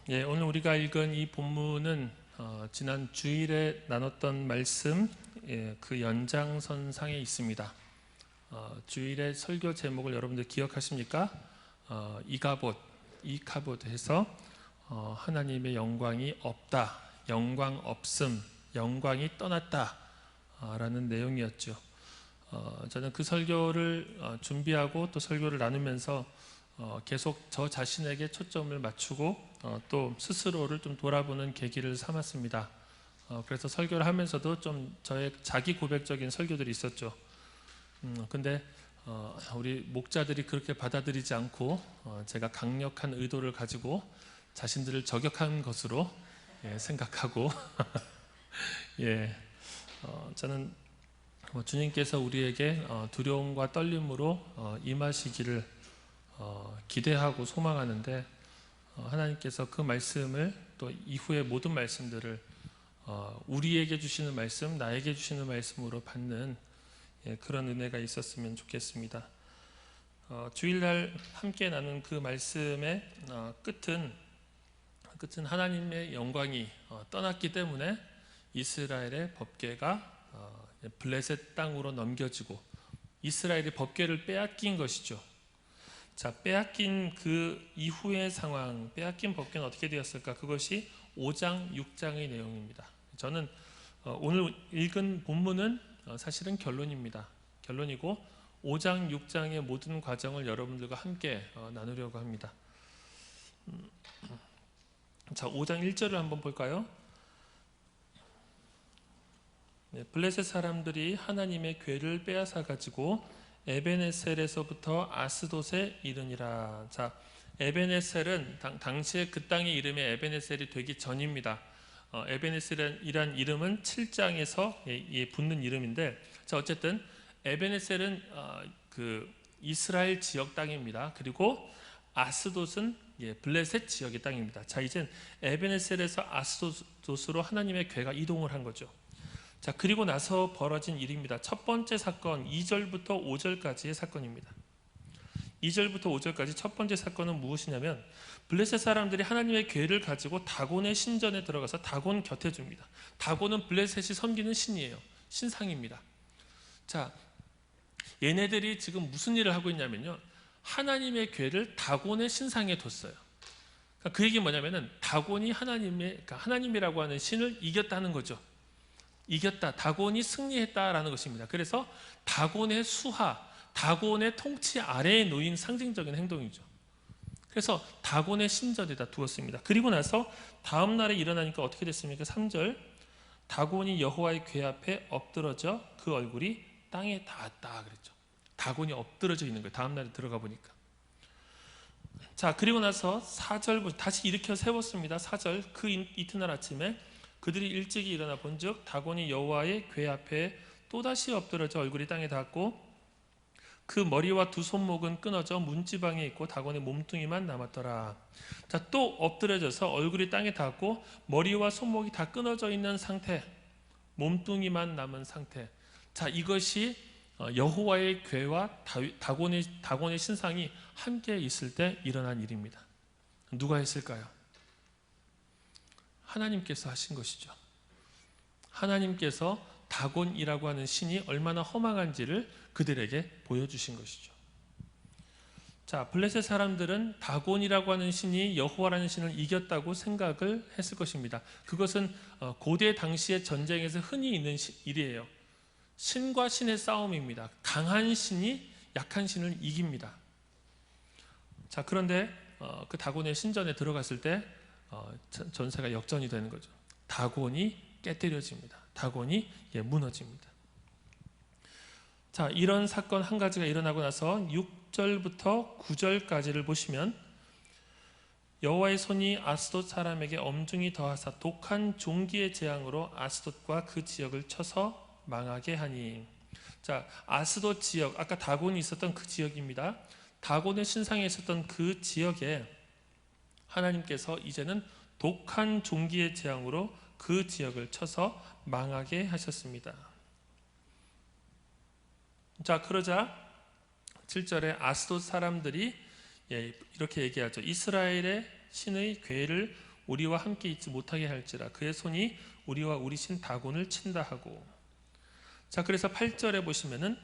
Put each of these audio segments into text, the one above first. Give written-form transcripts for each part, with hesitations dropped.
오늘 우리가 읽은 이 본문은 지난 주일에 나눴던 말씀 그 연장선상에 있습니다. 주일의 설교 제목을 여러분들 기억하십니까? 이카봇 해서 하나님의 영광이 없다, 영광 없음, 영광이 떠났다 라는 내용이었죠. 저는 그 설교를 준비하고 또 설교를 나누면서 계속 저 자신에게 초점을 맞추고 또 스스로를 좀 돌아보는 계기를 삼았습니다. 그래서 설교를 하면서도 좀 저의 자기 고백적인 설교들이 있었죠. 근데 우리 목자들이 그렇게 받아들이지 않고 제가 강력한 의도를 가지고 자신들을 저격한 것으로 생각하고 저는 주님께서 우리에게 두려움과 떨림으로 임하시기를 기대하고 소망하는데 하나님께서 그 말씀을 또 이후의 모든 말씀들을 우리에게 주시는 말씀, 나에게 주시는 말씀으로 받는 그런 은혜가 있었으면 좋겠습니다. 주일날 함께 나눈 그 말씀의 끝은 하나님의 영광이 떠났기 때문에 이스라엘의 법궤가 블레셋 땅으로 넘겨지고 이스라엘이 법궤를 빼앗긴 것이죠. 자, 빼앗긴 그 이후의 상황, 빼앗긴 법궤는 어떻게 되었을까? 그것이 5장, 6장의 내용입니다. 저는 오늘 읽은 본문은 사실은 결론입니다. 결론이고 5장, 6장의 모든 과정을 여러분들과 함께 나누려고 합니다. 자, 5장 1절을 한번 볼까요? 블레셋 사람들이 하나님의 궤를 빼앗아 가지고 에벤에셀에서부터 아스돗에 이르니라. 자, 에벤에셀은 당시에 그 땅의 이름이 에벤에셀이 되기 전입니다. 에벤에셀이란 이름은 7장에서 붙는 이름인데, 자, 어쨌든 에벤에셀은 그 이스라엘 지역 땅입니다. 그리고 아스돗은 블레셋 지역의 땅입니다. 자, 이젠 에벤에셀에서 아스돗으로 하나님의 궤가 이동을 한 거죠. 자, 그리고 나서 벌어진 일입니다. 첫 번째 사건, 2절부터 5절까지의 사건입니다. 2절부터 5절까지 첫 번째 사건은 무엇이냐면 블레셋 사람들이 하나님의 궤를 가지고 다곤의 신전에 들어가서 다곤 곁에 줍니다. 다곤은 블레셋이 섬기는 신이에요. 신상입니다. 자, 얘네들이 지금 무슨 일을 하고 있냐면요, 하나님의 궤를 다곤의 신상에 뒀어요. 그러니까 그 얘기는 뭐냐면은 다곤이 하나님이라고 하는 신을 이겼다는 거죠. 이겼다, 다곤이 승리했다라는 것입니다. 그래서 다곤의 수하, 다곤의 통치 아래에 놓인 상징적인 행동이죠. 그래서 다곤의 신전에다 두었습니다. 그리고 나서 다음 날에 일어나니까 어떻게 됐습니까? 3절, 다곤이 여호와의 궤 앞에 엎드러져 그 얼굴이 땅에 닿았다 그랬죠. 다곤이 엎드러져 있는 거예요. 다음 날에 들어가 보니까. 자, 그리고 나서 4절부터 다시 일으켜 세웠습니다. 4절, 그 이튿날 아침에 그들이 일찍이 일어나 본즉 다곤이 여호와의 궤 앞에 또다시 엎드러져 얼굴이 땅에 닿았고 그 머리와 두 손목은 끊어져 문지방에 있고 다곤의 몸뚱이만 남았더라. 자, 또 엎드려져서 얼굴이 땅에 닿았고 머리와 손목이 다 끊어져 있는 상태, 몸뚱이만 남은 상태. 자, 이것이 여호와의 궤와 다곤의 신상이 함께 있을 때 일어난 일입니다. 누가 했을까요? 하나님께서 하신 것이죠. 하나님께서 다곤이라고 하는 신이 얼마나 허망한지를 그들에게 보여주신 것이죠. 자, 블레셋 사람들은 다곤이라고 하는 신이 여호와라는 신을 이겼다고 생각을 했을 것입니다. 그것은 고대 당시의 전쟁에서 흔히 있는 일이에요. 신과 신의 싸움입니다. 강한 신이 약한 신을 이깁니다. 자, 그런데 그 다곤의 신전에 들어갔을 때 전세가 역전이 되는 거죠. 다곤이 깨뜨려집니다. 다곤이 무너집니다. 자, 이런 사건 한 가지가 일어나고 나서 6절부터 9절까지를 보시면 여호와의 손이 아스돗 사람에게 엄중히 더하사 독한 종기의 재앙으로 아스돗과 그 지역을 쳐서 망하게 하니. 자, 아스돗 지역, 아까 다곤이 있었던 그 지역입니다. 다곤의 신상에 있었던 그 지역에 하나님께서 이제는 독한 종기의 재앙으로 그 지역을 쳐서 망하게 하셨습니다. 자, 그러자 7절에 아스돗 사람들이 이렇게 얘기하죠. 이스라엘의 신의 궤를 우리와 함께 있지 못하게 할지라. 그의 손이 우리와 우리 신 다곤을 친다 하고. 자, 그래서 8절에 보시면은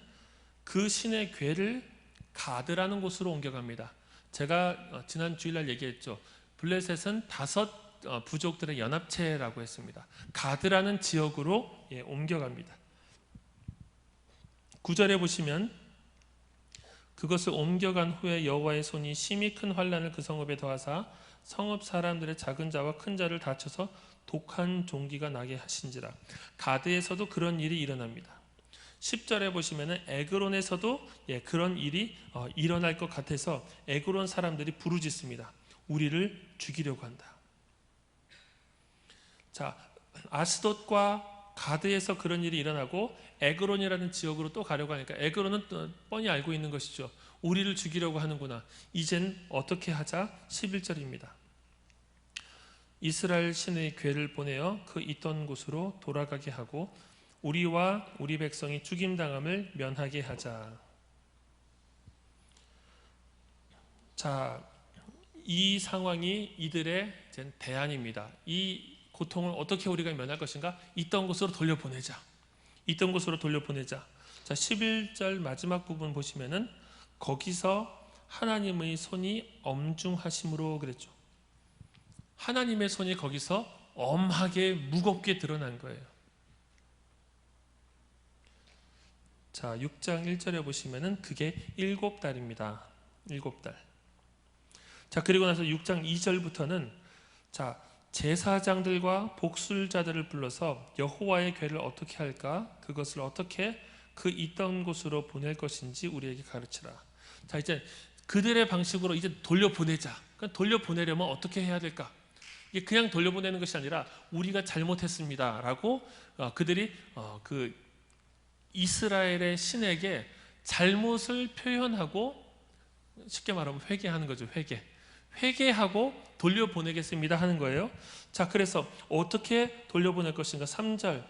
그 신의 궤를 가드라는 곳으로 옮겨갑니다. 제가 지난 주일날 얘기했죠. 블레셋은 5 부족들의 연합체라고 했습니다. 가드라는 지역으로 옮겨갑니다. 9절에 보시면 그것을 옮겨간 후에 여호와의 손이 심히 큰 환난을 그 성읍에 더하사 성읍 사람들의 작은 자와 큰 자를 다쳐서 독한 종기가 나게 하신지라. 가드에서도 그런 일이 일어납니다. 10절에 보시면은 에그론에서도 그런 일이 일어날 것 같아서 에그론 사람들이 부르짖습니다. 우리를 죽이려고 한다. 자, 아스돗과 가드에서 그런 일이 일어나고 에그론이라는 지역으로 또 가려고 하니까 에그론은 뻔히 알고 있는 것이죠. 우리를 죽이려고 하는구나. 이젠 어떻게 하자? 11절입니다. 이스라엘 신의 궤를 보내어 그 있던 곳으로 돌아가게 하고 우리와 우리 백성이 죽임당함을 면하게 하자. 자, 이 상황이 이들의 대안입니다. 이 고통을 어떻게 우리가 면할 것인가? 있던 곳으로 돌려보내자. 있던 곳으로 돌려보내자. 자, 11절 마지막 부분 보시면은 거기서 하나님의 손이 엄중하심으로 그랬죠. 하나님의 손이 거기서 엄하게 무겁게 드러난 거예요. 자, 6장 1절에 보시면은 그게 7달입니다. 7달. 자, 그리고 나서 6장 2절부터는 자, 제사장들과 복술자들을 불러서 여호와의 궤를 어떻게 할까? 그것을 어떻게 그 있던 곳으로 보낼 것인지 우리에게 가르치라. 자, 이제 그들의 방식으로 이제 돌려보내자. 그러니까 돌려보내려면 어떻게 해야 될까? 이게 그냥 돌려보내는 것이 아니라 우리가 잘못했습니다라고 그들이 그 이스라엘의 신에게 잘못을 표현하고 쉽게 말하면 회개하는 거죠. 회개하고 돌려보내겠습니다 하는 거예요. 자, 그래서 어떻게 돌려보낼 것인가? 3절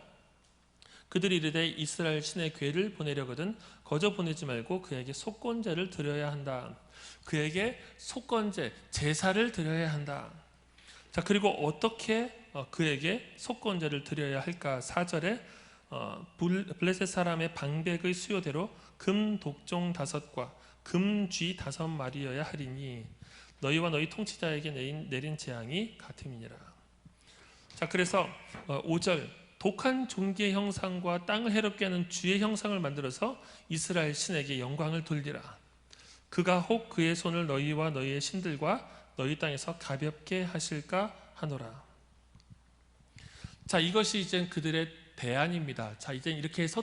그들이 이르되 이스라엘 신의 궤를 보내려거든 거저 보내지 말고 그에게 속건제를 드려야 한다. 그에게 속건제, 제사를 드려야 한다. 자, 그리고 어떻게 그에게 속건제를 드려야 할까? 4절에 블레셋 사람의 방백의 수요대로 금 독종 5과 금 쥐 5마리여야 하리니 너희와 너희 통치자에게 내린 재앙이 같음이니라. 자, 그래서 5절 독한 종기의 형상과 땅을 해롭게 하는 쥐의 형상을 만들어서 이스라엘 신에게 영광을 돌리라. 그가 혹 그의 손을 너희와 너희의 신들과 너희 땅에서 가볍게 하실까 하노라. 자, 이것이 이제 그들의 대안입니다. 자, 이제 이렇게 해서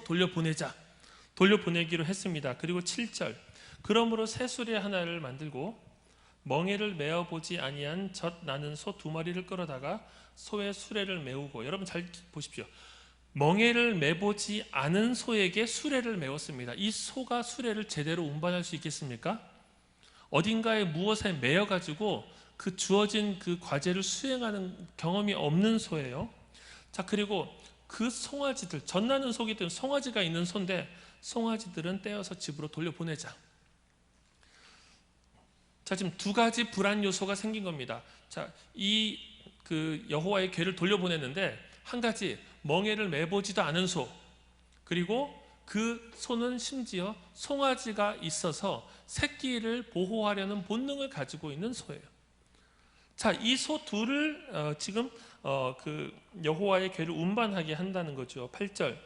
돌려보내기로 했습니다. 그리고 7절 그러므로 새 수레 하나를 만들고 멍에를 메어보지 아니한 젖 나는 소 2마리를 끌어다가 소의 수레를 메우고. 여러분 잘 보십시오. 멍에를 메보지 않은 소에게 수레를 메웠습니다. 이 소가 수레를 제대로 운반할 수 있겠습니까? 어딘가에 무엇에 매여가지고 그 주어진 그 과제를 수행하는 경험이 없는 소예요. 자, 그리고 그 송아지들, 젖나는 소기들은 송아지가 있는 소인데 송아지들은 떼어서 집으로 돌려보내자. 자, 지금 2가지 불안 요소가 생긴 겁니다. 자, 이 그 여호와의 궤를 돌려보냈는데 한 가지 멍에를 매보지도 않은 소, 그리고 그 소는 심지어 송아지가 있어서 새끼를 보호하려는 본능을 가지고 있는 소예요. 자, 이 소 둘을 지금 그 여호와의 궤를 운반하게 한다는 거죠. 8절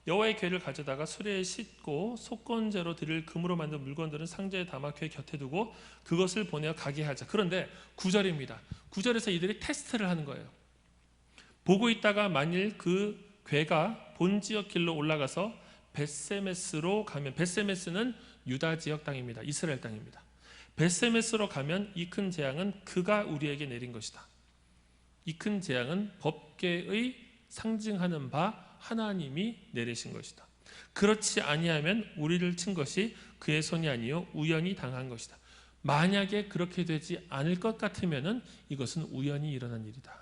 여호와의 궤를 가져다가 수레에 싣고 속건제로 드릴 금으로 만든 물건들은 상자에 담아 궤 곁에 두고 그것을 보내어 가게 하자. 그런데 9절입니다. 9절에서 이들이 테스트를 하는 거예요. 보고 있다가 만일 그 궤가 본 지역 길로 올라가서 벳세메스로 가면, 벳세메스는 유다 지역 땅입니다. 이스라엘 땅입니다. 벳세메스로 가면 이 큰 재앙은 그가 우리에게 내린 것이다. 이 큰 재앙은 법궤의 상징하는 바 하나님이 내리신 것이다. 그렇지 아니하면 우리를 친 것이 그의 손이 아니요 우연히 당한 것이다. 만약에 그렇게 되지 않을 것 같으면은 이것은 우연히 일어난 일이다.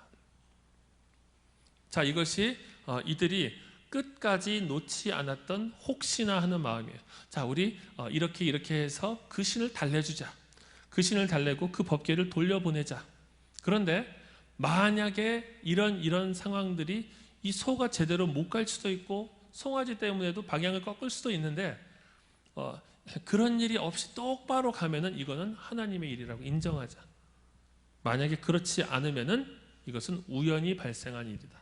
자, 이것이 이들이 끝까지 놓지 않았던 혹시나 하는 마음이에요. 자, 우리 이렇게 해서 그 신을 달래주자. 그 신을 달래고 그 법궤를 돌려보내자. 그런데 만약에 이런 상황들이 이 소가 제대로 못 갈 수도 있고 송아지 때문에도 방향을 꺾을 수도 있는데 그런 일이 없이 똑바로 가면은 이거는 하나님의 일이라고 인정하자. 만약에 그렇지 않으면은 이것은 우연히 발생한 일이다.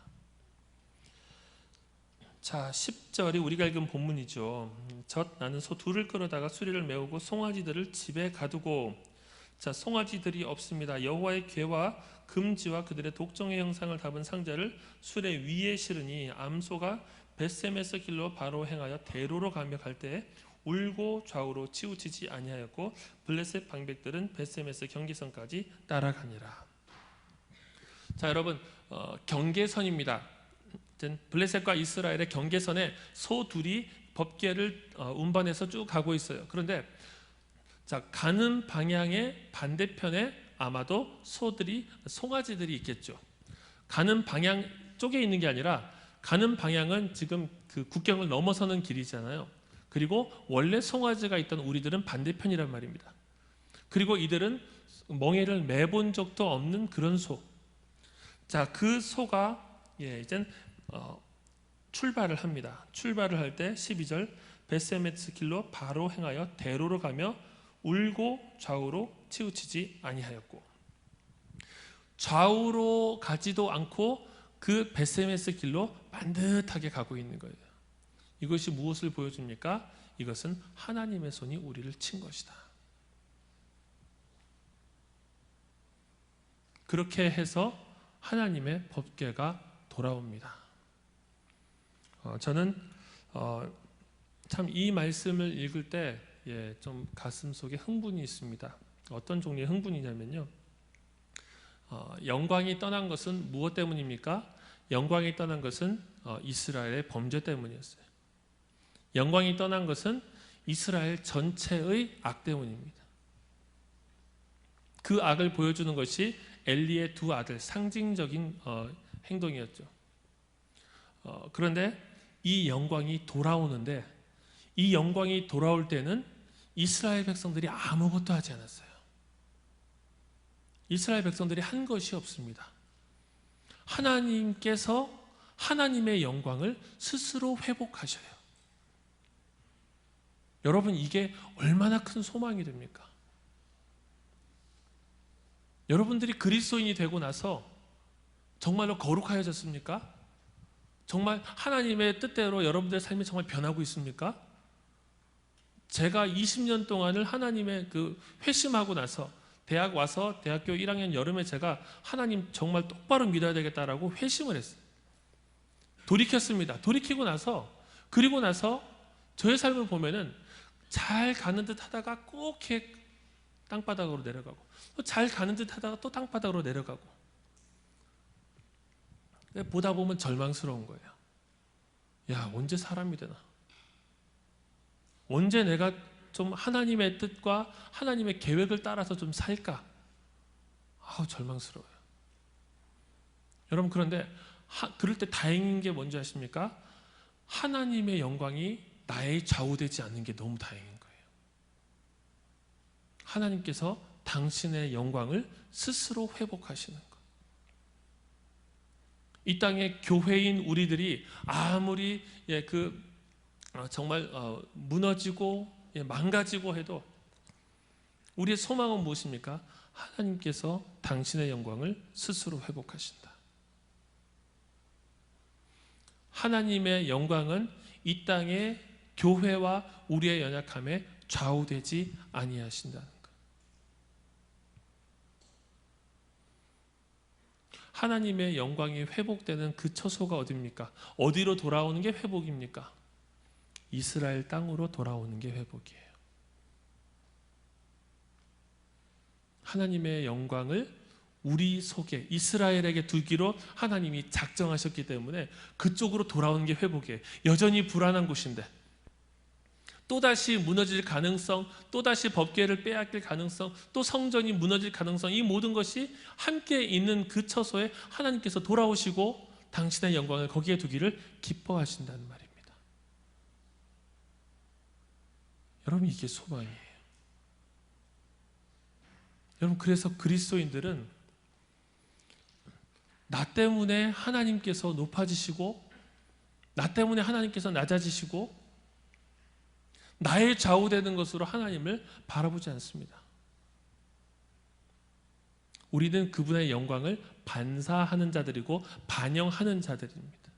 자, 10절이 우리가 읽은 본문이죠. 나는 소 둘을 끌어다가 수리를 메우고 송아지들을 집에 가두고. 자, 송아지들이 없습니다. 여호와의 궤와 금지와 그들의 독정의 형상을 담은 상자를 수레 위에 실으니 암소가 벳세메스 길로 바로 행하여 대로로 가며 갈 때에 울고 좌우로 치우치지 아니하였고 블레셋 방백들은 벳세메스 경계선까지 따라가니라. 자, 여러분, 경계선입니다. 블레셋과 이스라엘의 경계선에 소 둘이 법궤를 운반해서 쭉 가고 있어요. 그런데 자, 가는 방향의 반대편에 아마도 송아지들이 있겠죠. 가는 방향 쪽에 있는 게 아니라 가는 방향은 지금 그 국경을 넘어서는 길이잖아요. 그리고 원래 송아지가 있던 우리들은 반대편이란 말입니다. 그리고 이들은 멍에를 매본 적도 없는 그런 소. 자, 그 소가 이젠 출발을 합니다. 출발을 할 때 12절 벳세메스 길로 바로 행하여 대로로 가며 울고 좌우로 치우치지 아니하였고. 좌우로 가지도 않고 그 벳세메스 길로 반듯하게 가고 있는 거예요. 이것이 무엇을 보여줍니까? 이것은 하나님의 손이 우리를 친 것이다. 그렇게 해서 하나님의 법궤가 돌아옵니다. 저는 참 이 말씀을 읽을 때 좀 가슴 속에 흥분이 있습니다. 어떤 종류의 흥분이냐면요, 영광이 떠난 것은 무엇 때문입니까? 영광이 떠난 것은 이스라엘의 범죄 때문이었어요. 영광이 떠난 것은 이스라엘 전체의 악 때문입니다. 그 악을 보여주는 것이 엘리의 두 아들, 상징적인 행동이었죠. 그런데 이 영광이 돌아오는데, 이 영광이 돌아올 때는 이스라엘 백성들이 아무것도 하지 않았어요. 이스라엘 백성들이 한 것이 없습니다. 하나님께서 하나님의 영광을 스스로 회복하셔요. 여러분, 이게 얼마나 큰 소망이 됩니까? 여러분들이 그리스도인이 되고 나서 정말로 거룩하여졌습니까? 정말 하나님의 뜻대로 여러분들의 삶이 정말 변하고 있습니까? 제가 20년 동안을 하나님의 회심하고 나서 대학 와서 대학교 1학년 여름에 제가 하나님 정말 똑바로 믿어야 되겠다라고 회심을 했어요. 돌이켰습니다. 돌이키고 나서, 그리고 나서 저의 삶을 보면은 잘 가는 듯 하다가 꼭 이렇게 땅바닥으로 내려가고, 또 잘 가는 듯 하다가 또 땅바닥으로 내려가고, 보다 보면 절망스러운 거예요. 야, 언제 사람이 되나? 언제 내가 좀 하나님의 뜻과 하나님의 계획을 따라서 좀 살까? 절망스러워요. 여러분, 그런데 그럴 때 다행인 게 뭔지 아십니까? 하나님의 영광이 나에 좌우되지 않는 게 너무 다행인 거예요. 하나님께서 당신의 영광을 스스로 회복하시는 것. 이 땅의 교회인 우리들이 아무리 정말 무너지고 망가지고 해도 우리의 소망은 무엇입니까? 하나님께서 당신의 영광을 스스로 회복하신다. 하나님의 영광은 이 땅의 교회와 우리의 연약함에 좌우되지 아니하신다는 것. 하나님의 영광이 회복되는 그 처소가 어디입니까? 어디로 돌아오는 게 회복입니까? 이스라엘 땅으로 돌아오는 게 회복이에요. 하나님의 영광을 우리 속에 이스라엘에게 두기로 하나님이 작정하셨기 때문에 그쪽으로 돌아오는 게 회복이에요. 여전히 불안한 곳인데 또다시 무너질 가능성, 또다시 법궤를 빼앗길 가능성, 또 성전이 무너질 가능성, 이 모든 것이 함께 있는 그 처소에 하나님께서 돌아오시고 당신의 영광을 거기에 두기를 기뻐하신다는 말입니다. 여러분, 이게 소망이에요. 여러분, 그래서 그리스도인들은 나 때문에 하나님께서 높아지시고 나 때문에 하나님께서 낮아지시고 나의 좌우되는 것으로 하나님을 바라보지 않습니다. 우리는 그분의 영광을 반사하는 자들이고 반영하는 자들입니다.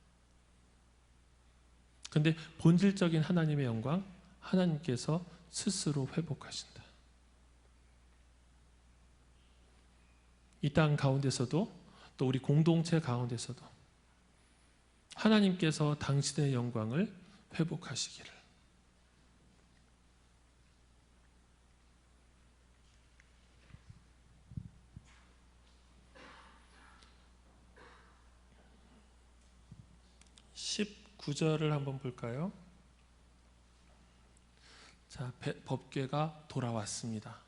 그런데 본질적인 하나님의 영광, 하나님께서 스스로 회복하신다. 이 땅 가운데서도 또 우리 공동체 가운데서도 하나님께서 당신의 영광을 회복하시기를. (19절을) 한번 볼까요? 자, 법궤가 돌아왔습니다.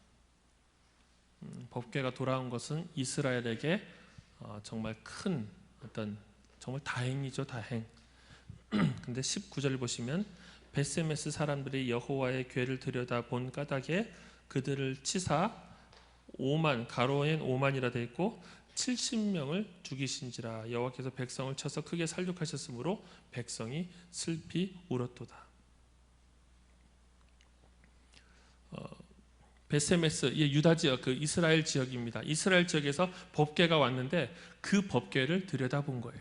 법궤가 돌아온 것은 이스라엘에게 정말 큰 어떤 정말 다행이죠, 다행. 근데 19절 보시면 베세메스 사람들이 여호와의 궤를 들여다 본 까닭에 그들을 치사 5만, 가로엔 5만이라 되어 있고 70명을 죽이신지라. 여호와께서 백성을 쳐서 크게 살육하셨으므로 백성이 슬피 울었도다. 베세메스, 유다 지역, 그 이스라엘 지역입니다. 이스라엘 지역에서 법궤가 왔는데 그 법궤를 들여다본 거예요.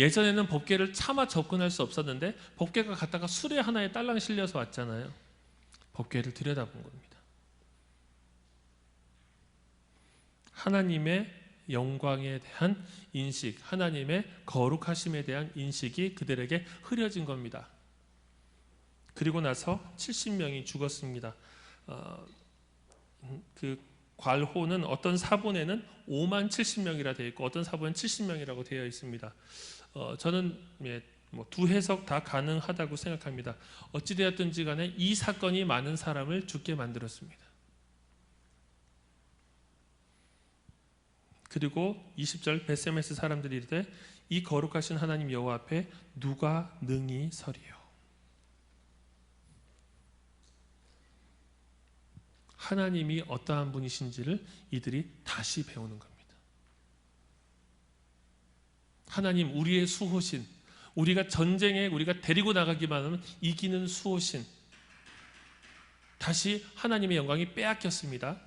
예전에는 법궤를 차마 접근할 수 없었는데 법궤가 갔다가 수레 하나에 딸랑 실려서 왔잖아요. 법궤를 들여다본 겁니다. 하나님의 영광에 대한 인식, 하나님의 거룩하심에 대한 인식이 그들에게 흐려진 겁니다. 그리고 나서 70명이 죽었습니다. 그 괄호는 어떤 사본에는 5만 70명이라 되어 있고 어떤 사본은 70명이라고 되어 있습니다. 저는 두 해석 다 가능하다고 생각합니다. 어찌되었든지 간에 이 사건이 많은 사람을 죽게 만들었습니다. 그리고 20절 베세메스 사람들이 이르되 이 거룩하신 하나님 여호와 앞에 누가 능히 서리요. 하나님이 어떠한 분이신지를 이들이 다시 배우는 겁니다. 하나님, 우리의 수호신, 우리가 전쟁에 우리가 데리고 나가기만 하면 이기는 수호신. 다시 하나님의 영광이 빼앗겼습니다.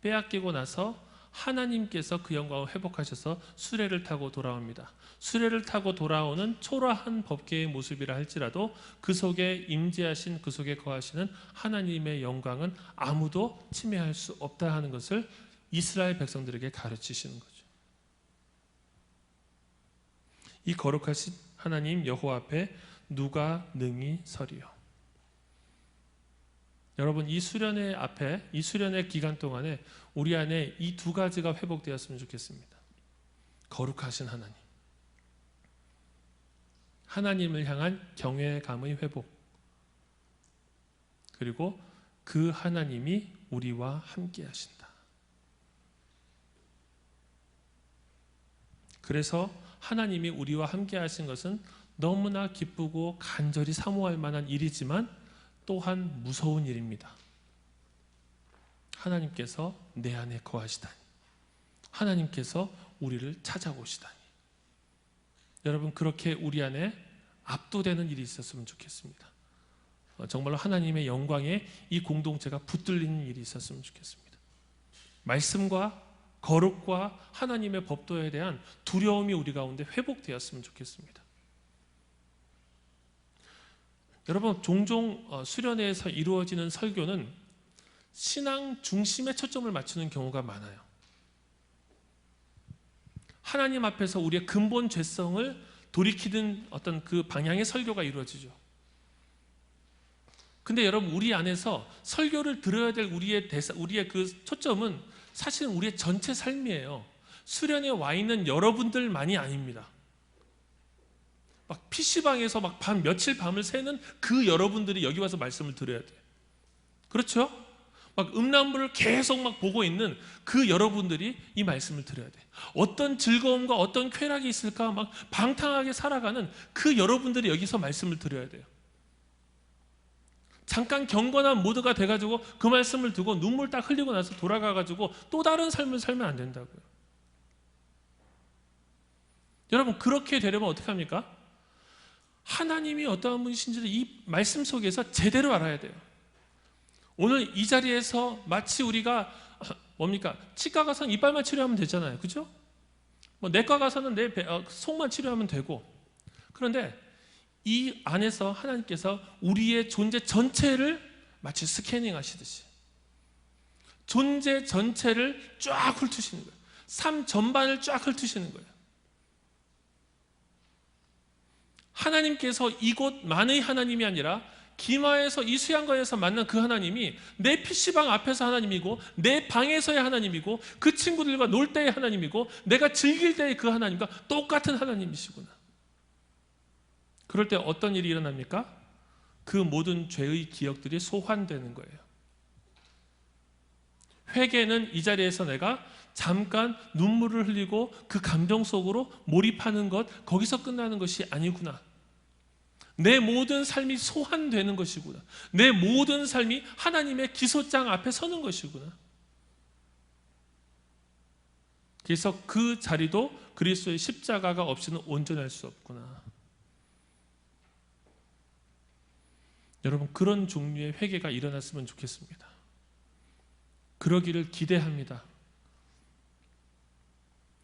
빼앗기고 나서 하나님께서 그 영광을 회복하셔서 수레를 타고 돌아옵니다. 수레를 타고 돌아오는 초라한 법궤의 모습이라 할지라도 그 속에 임재하신, 그 속에 거하시는 하나님의 영광은 아무도 침해할 수 없다 하는 것을 이스라엘 백성들에게 가르치시는 거죠. 이 거룩하신 하나님 여호와 앞에 누가 능히 서리요. 여러분, 이 수련회 앞에, 이 수련회 기간 동안에 우리 안에 이 두 가지가 회복되었으면 좋겠습니다. 거룩하신 하나님, 하나님을 향한 경외감의 회복, 그리고 그 하나님이 우리와 함께 하신다. 그래서 하나님이 우리와 함께 하신 것은 너무나 기쁘고 간절히 사모할 만한 일이지만 또한 무서운 일입니다. 하나님께서 내 안에 거하시다니, 하나님께서 우리를 찾아오시다니. 여러분, 그렇게 우리 안에 압도되는 일이 있었으면 좋겠습니다. 정말로 하나님의 영광에 이 공동체가 붙들리는 일이 있었으면 좋겠습니다. 말씀과 거룩과 하나님의 법도에 대한 두려움이 우리 가운데 회복되었으면 좋겠습니다. 여러분, 종종 수련회에서 이루어지는 설교는 신앙 중심에 초점을 맞추는 경우가 많아요. 하나님 앞에서 우리의 근본 죄성을 돌이키는 어떤 그 방향의 설교가 이루어지죠. 근데 여러분, 우리 안에서 설교를 들어야 될 우리의 그 초점은 사실은 우리의 전체 삶이에요. 수련회에 와 있는 여러분들만이 아닙니다. 막 PC방에서 막 며칠 밤을 새는 그 여러분들이 여기 와서 말씀을 들어야 돼요. 그렇죠? 막 음란물을 계속 막 보고 있는 그 여러분들이 이 말씀을 들어야 돼요. 어떤 즐거움과 어떤 쾌락이 있을까 막 방탕하게 살아가는 그 여러분들이 여기서 말씀을 들어야 돼요. 잠깐 경건한 모드가 돼가지고 그 말씀을 듣고 눈물 딱 흘리고 나서 돌아가가지고 또 다른 삶을 살면 안 된다고요. 여러분, 그렇게 되려면 어떻게 합니까? 하나님이 어떠한 분이신지를 이 말씀 속에서 제대로 알아야 돼요. 오늘 이 자리에서 마치 우리가 뭡니까? 치과 가서는 이빨만 치료하면 되잖아요. 그죠? 뭐 내과 가서는 내 속만 치료하면 되고. 그런데 이 안에서 하나님께서 우리의 존재 전체를 마치 스캐닝 하시듯이 존재 전체를 쫙 훑으시는 거예요. 삶 전반을 쫙 훑으시는 거예요. 하나님께서 이곳만의 하나님이 아니라 기마에서 이 수양관에서 만난 그 하나님이 내 PC방 앞에서 하나님이고, 내 방에서의 하나님이고, 그 친구들과 놀 때의 하나님이고, 내가 즐길 때의 그 하나님과 똑같은 하나님이시구나. 그럴 때 어떤 일이 일어납니까? 그 모든 죄의 기억들이 소환되는 거예요. 회개는 이 자리에서 내가 잠깐 눈물을 흘리고 그 감정 속으로 몰입하는 것, 거기서 끝나는 것이 아니구나. 내 모든 삶이 소환되는 것이구나. 내 모든 삶이 하나님의 기소장 앞에 서는 것이구나. 그래서 그 자리도 그리스도의 십자가가 없이는 온전할 수 없구나. 여러분, 그런 종류의 회개가 일어났으면 좋겠습니다. 그러기를 기대합니다.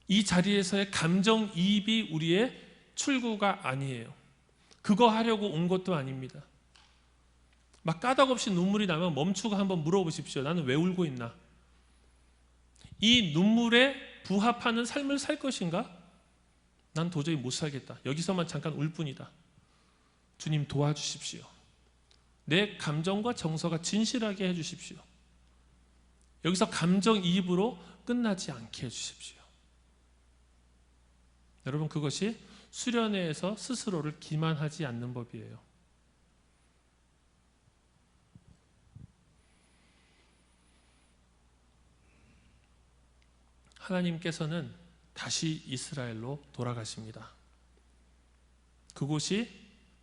이 자리에서의 감정이입이 우리의 출구가 아니에요. 그거 하려고 온 것도 아닙니다. 막 까닭없이 눈물이 나면 멈추고 한번 물어보십시오. 나는 왜 울고 있나? 이 눈물에 부합하는 삶을 살 것인가? 난 도저히 못 살겠다. 여기서만 잠깐 울 뿐이다. 주님 도와주십시오. 내 감정과 정서가 진실하게 해주십시오. 여기서 감정이입으로 끝나지 않게 해주십시오. 여러분, 그것이 수련회에서 스스로를 기만하지 않는 법이에요. 하나님께서는 다시 이스라엘로 돌아가십니다. 그곳이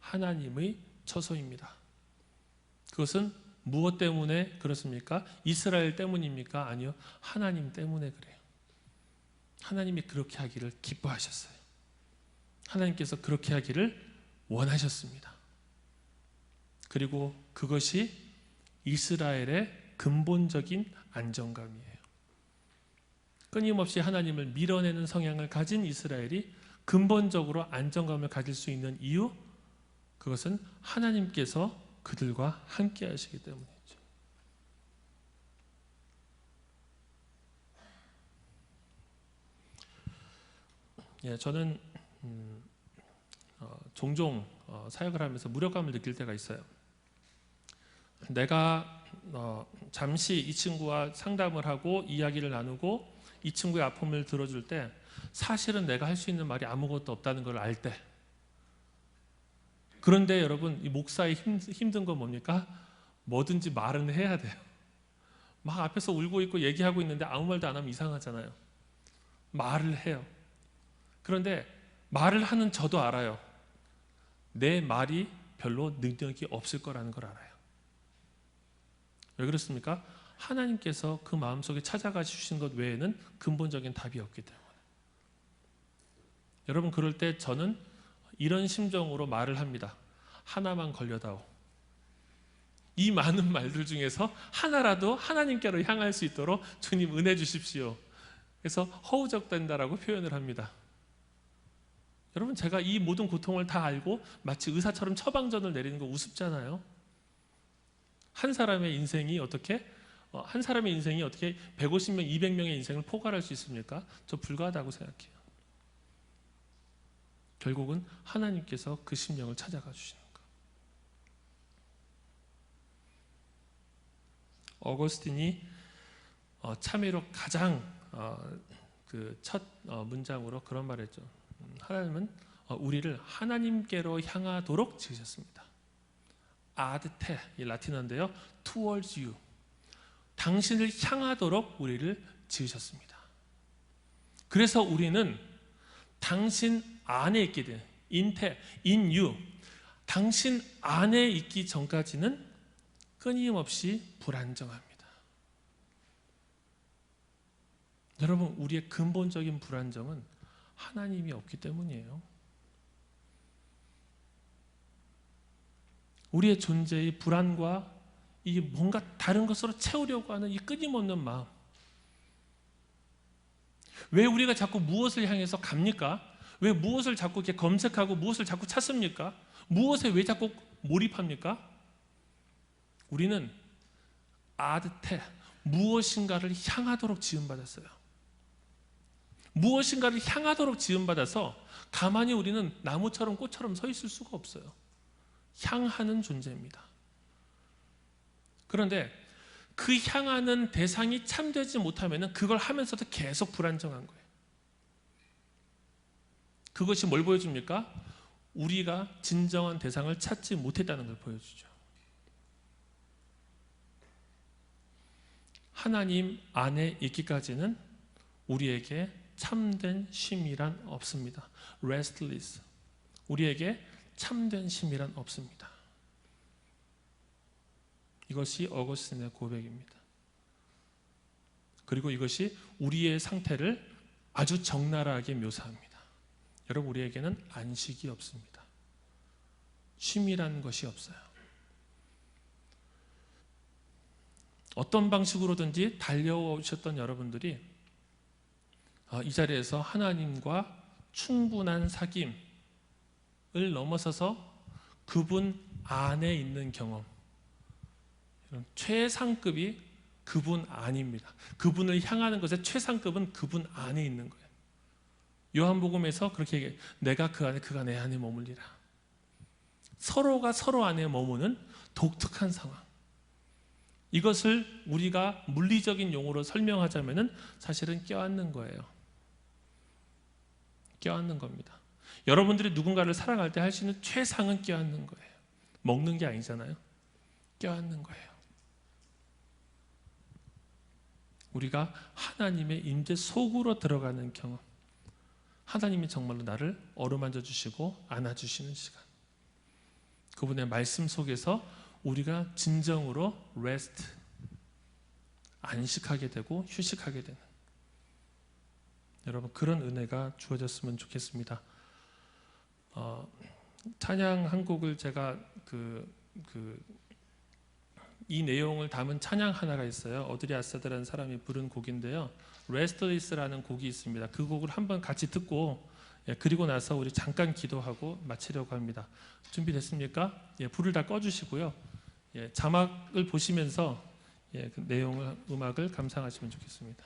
하나님의 처소입니다. 그것은 무엇 때문에 그렇습니까? 이스라엘 때문입니까? 아니요, 하나님 때문에 그래요. 하나님이 그렇게 하기를 기뻐하셨어요. 하나님께서 그렇게 하기를 원하셨습니다. 그리고 그것이 이스라엘의 근본적인 안정감이에요. 끊임없이 하나님을 밀어내는 성향을 가진 이스라엘이 근본적으로 안정감을 가질 수 있는 이유, 그것은 하나님께서 그들과 함께 하시기 때문이죠. 저는 종종 사역을 하면서 무력감을 느낄 때가 있어요. 내가 잠시 이 친구와 상담을 하고 이야기를 나누고 이 친구의 아픔을 들어줄 때 사실은 내가 할 수 있는 말이 아무것도 없다는 걸 알 때, 그런데 여러분, 이 목사의 힘든 건 뭡니까? 뭐든지 말은 해야 돼요. 막 앞에서 울고 있고 얘기하고 있는데 아무 말도 안 하면 이상하잖아요. 말을 해요. 그런데 말을 하는 저도 알아요. 내 말이 별로 능력이 없을 거라는 걸 알아요. 왜 그렇습니까? 하나님께서 그 마음속에 찾아가 주신 것 외에는 근본적인 답이 없기 때문에. 여러분, 그럴 때 저는 이런 심정으로 말을 합니다. 하나만 걸려다오. 이 많은 말들 중에서 하나라도 하나님께로 향할 수 있도록 주님 은혜 주십시오. 그래서 허우적된다라고 표현을 합니다. 여러분, 제가 이 모든 고통을 다 알고 마치 의사처럼 처방전을 내리는 거 우습잖아요. 한 사람의 인생이 어떻게 150명, 200명의 인생을 포괄할 수 있습니까? 저 불가하다고 생각해요. 결국은 하나님께서 그 심령을 찾아가 주시는 것. 어거스틴이 참회로 가장 그 첫 문장으로 그런 말을 했죠. 하나님은 우리를 하나님께로 향하도록 지으셨습니다. 아드테, 이 라틴어인데요. towards you. 당신을 향하도록 우리를 지으셨습니다. 그래서 우리는 당신 안에 있게 된 in you, 당신 안에 있기 전까지는 끊임없이 불안정합니다. 여러분, 우리의 근본적인 불안정은 하나님이 없기 때문이에요. 우리의 존재의 불안과 이게 뭔가 다른 것으로 채우려고 하는 이 끊임없는 마음. 왜 우리가 자꾸 무엇을 향해서 갑니까? 왜 무엇을 자꾸 이렇게 검색하고 무엇을 자꾸 찾습니까? 무엇에 왜 자꾸 몰입합니까? 우리는 아드테, 무엇인가를 향하도록 지음받았어요. 무엇인가를 향하도록 지음받아서 가만히 우리는 나무처럼 꽃처럼 서 있을 수가 없어요. 향하는 존재입니다. 그런데 그 향하는 대상이 참되지 못하면 그걸 하면서도 계속 불안정한 거예요. 그것이 뭘 보여줍니까? 우리가 진정한 대상을 찾지 못했다는 걸 보여주죠. 하나님 안에 있기까지는 우리에게 참된 쉼이란 없습니다. restless. 우리에게 참된 쉼이란 없습니다. 이것이 어거스틴의 고백입니다. 그리고 이것이 우리의 상태를 아주 적나라하게 묘사합니다. 여러분, 우리에게는 안식이 없습니다. 쉼이라는 것이 없어요. 어떤 방식으로든지 달려오셨던 여러분들이 이 자리에서 하나님과 충분한 사귐을 넘어서서 그분 안에 있는 경험, 최상급이 그분 안입니다. 그분을 향하는 것의 최상급은 그분 안에 있는 거예요. 요한복음에서 그렇게 얘기해요. 내가 그 안에, 그가 내 안에 머물리라. 서로가 서로 안에 머무는 독특한 상황. 이것을 우리가 물리적인 용어로 설명하자면 사실은 껴안는 거예요. 껴안는 겁니다. 여러분들이 누군가를 사랑할 때 할 수 있는 최상은 껴안는 거예요. 먹는 게 아니잖아요. 껴안는 거예요. 우리가 하나님의 임재 속으로 들어가는 경험. 하나님이 정말로 나를 어루만져 주시고 안아주시는 시간. 그분의 말씀 속에서 우리가 진정으로 rest, 안식하게 되고 휴식하게 되는, 여러분 그런 은혜가 주어졌으면 좋겠습니다. 찬양 한 곡을 제가 이 내용을 담은 찬양 하나가 있어요. 어드리 아사드라는 사람이 부른 곡인데요. Restless라는 곡이 있습니다. 그 곡을 한번 같이 듣고 그리고 나서 우리 잠깐 기도하고 마치려고 합니다. 준비됐습니까? 불을 다 꺼주시고요. 자막을 보시면서 그 내용을, 음악을 감상하시면 좋겠습니다.